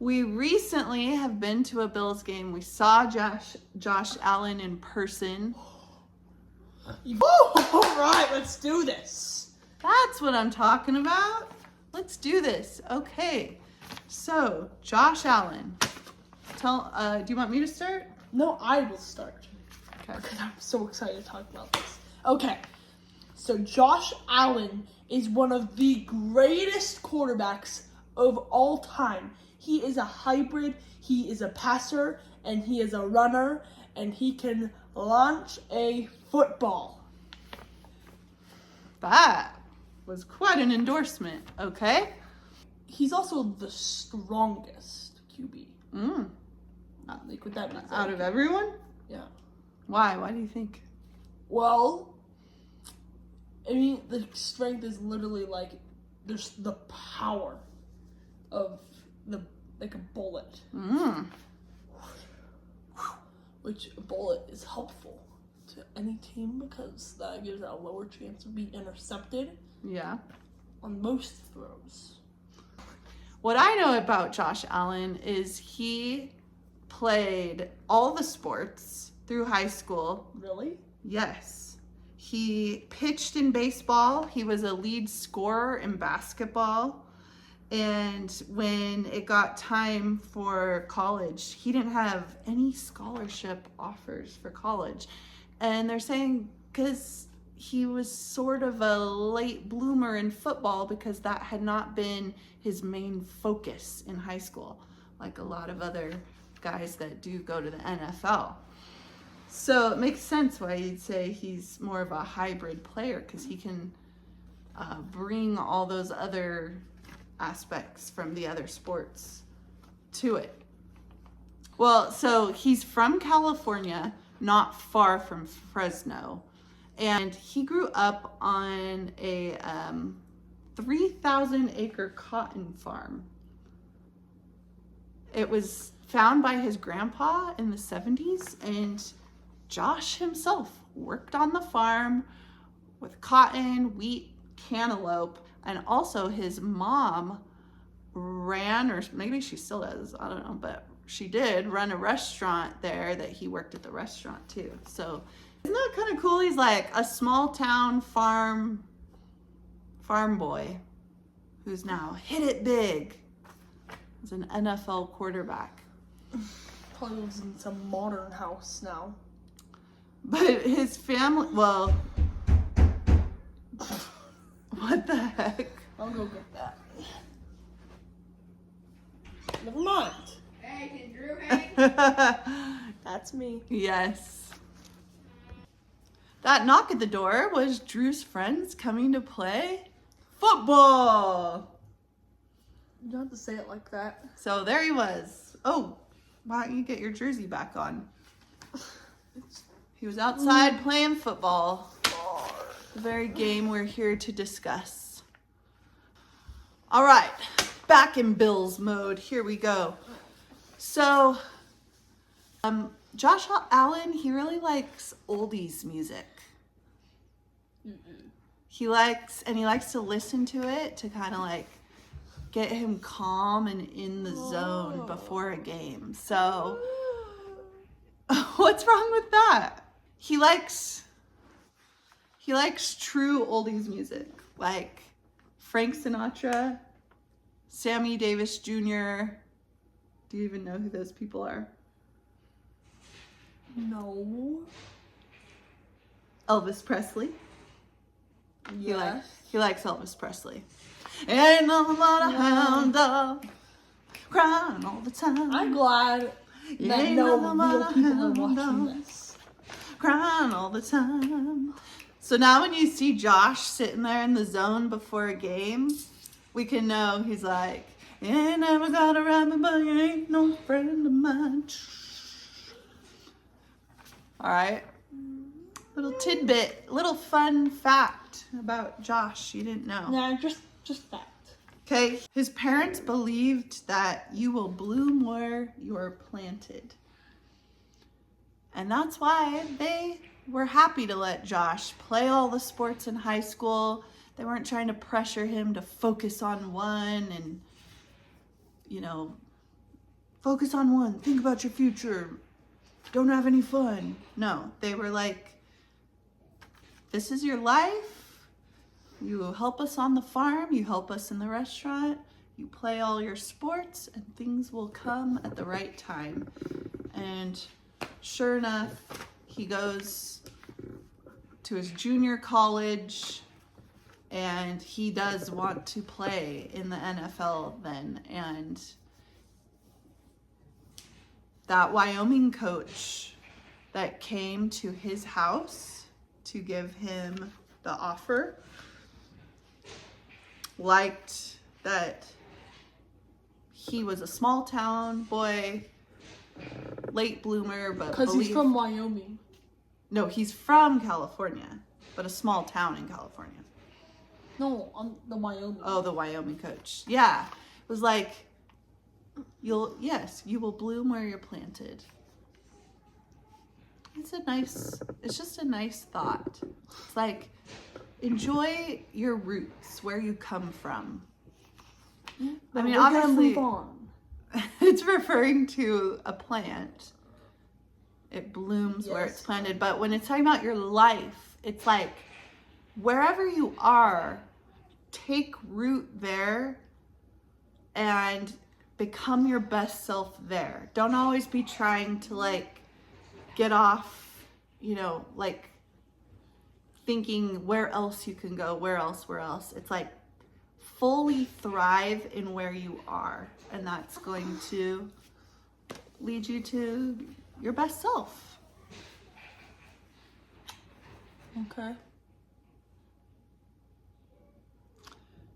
We recently have been to a Bills game. We saw Josh Allen in person. Oh, all right, let's do this. That's what I'm talking about. Let's do this. Okay. So, Josh Allen. Do you want me to start? No, I will start. Okay. Because I'm so excited to talk about this. Okay. So Josh Allen is one of the greatest quarterbacks of all time. He is a hybrid, he is a passer, and he is a runner, and he can launch a football. That was quite an endorsement, okay? He's also the strongest QB. Like, would that be Out of everyone? Yeah. Why? Why do you think? Well, I mean, the strength is literally like there's the power of like a bullet. Which a bullet is helpful to any team because that gives it a lower chance of being intercepted. Yeah. On most throws. What I know about Josh Allen is he played all the sports through high school. Really? Yes. He pitched in baseball. He was a lead scorer in basketball. And when it got time for college, he didn't have any scholarship offers for college. And they're saying because he was sort of a late bloomer in football because that had not been his main focus in high school, like a lot of other guys that do go to the NFL. So it makes sense why you'd say he's more of a hybrid player because he can bring all those other aspects from the other sports to it. Well, so he's from California, not far from Fresno, and he grew up on a 3,000-acre cotton farm. It was found by his grandpa in the 70s, and Josh himself worked on the farm with cotton, wheat, cantaloupe, and also his mom ran, or maybe she still does, I don't know, but she did run a restaurant there that he worked at the restaurant too. So isn't that kind of cool? He's like a small town farm boy who's now hit it big as an NFL quarterback. Probably lives in some modern house now. But his family, well, what the heck? I'll go get that. Never mind. Hey, can Drew hang? That's me. Yes. That knock at the door was Drew's friends coming to play football. You don't have to say it like that. So there he was. Oh, why don't you get your jersey back on? He was outside playing football. The very game we're here to discuss. All right, back in Bills mode. Here we go. So, Josh Allen, he really likes oldies music. He likes to listen to it to kind of like get him calm and in the zone before a game. So, what's wrong with that? He likes true oldies music, like Frank Sinatra, Sammy Davis Jr. Do you even know who those people are? No. Elvis Presley. Yes. He likes Elvis Presley. Ain't nothing but a hound dog crying all the time. I'm glad that Ain't no nothing but real a people are hound watching dog this. crying all the time. So now when you see Josh sitting there in the zone before a game, we can know he's like, ain't never got a rabbit, but you ain't no friend of mine. All right. Little tidbit, little fun fact about Josh you didn't know. Nah, just fact. Okay, his parents believed that you will bloom where you're planted. And that's why they were happy to let Josh play all the sports in high school. They weren't trying to pressure him to focus on one and, focus on one. Think about your future. Don't have any fun. No, they were like, this is your life. You help us on the farm. You help us in the restaurant. You play all your sports and things will come at the right time. And sure enough, he goes to his junior college and he does want to play in the NFL then. And that Wyoming coach that came to his house to give him the offer liked that he was a small town boy, late bloomer, but Because he's from Wyoming. No, he's from California, but a small town in California. No, on the Wyoming. Oh, the Wyoming coach. Yeah. It was like, you will bloom where you're planted. It's just a nice thought. It's like, enjoy your roots, where you come from. I mean, obviously, move on. it's referring to a plant. It blooms where it's Yes. planted. But when it's talking about your life, it's like, wherever you are, take root there and become your best self there. Don't always be trying to like get off, like thinking where else you can go, where else. It's like fully thrive in where you are, and that's going to lead you to your best self. Okay.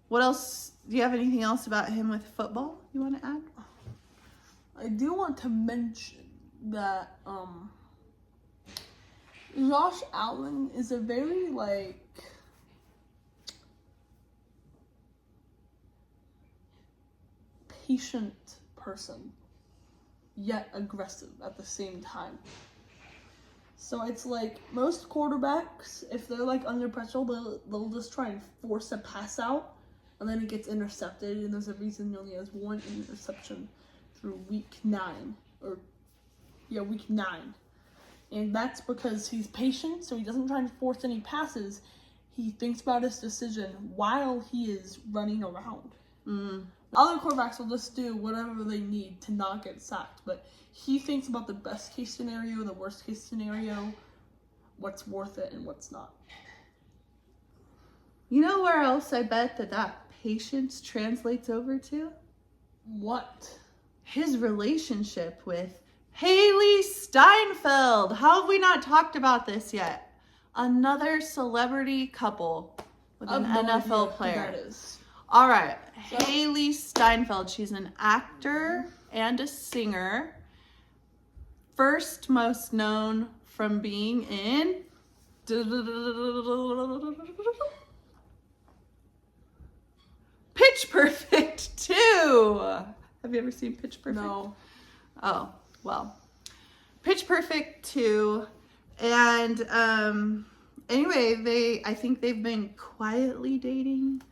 What else? Do you have anything else about him with football you want to add? I do want to mention that Josh Allen is a very patient person, yet aggressive at the same time. So it's like most quarterbacks, if they're like under pressure, they'll just try and force a pass out, and then it gets intercepted, and there's a reason he only has one interception through week 9. And that's because he's patient, so he doesn't try and force any passes. He thinks about his decision while he is running around. Other quarterbacks will just do whatever they need to not get sacked, but he thinks about the best case scenario, the worst case scenario, what's worth it and what's not. You know where else I bet that patience translates over to? What? His relationship with Haley Steinfeld. How have we not talked about this yet? Another celebrity couple with an NFL player. That is. All right, Haley Steinfeld. She's an actor and a singer. First most known from being in Pitch Perfect 2. Have you ever seen Pitch Perfect? No. Oh, well. Pitch Perfect 2. And anyway, I think they've been quietly dating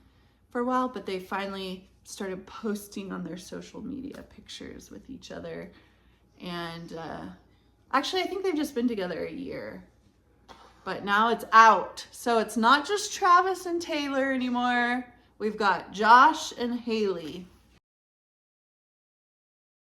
for a while, but they finally started posting on their social media pictures with each other. And actually, I think they've just been together a year. But now it's out. So it's not just Travis and Taylor anymore. We've got Josh and Haley.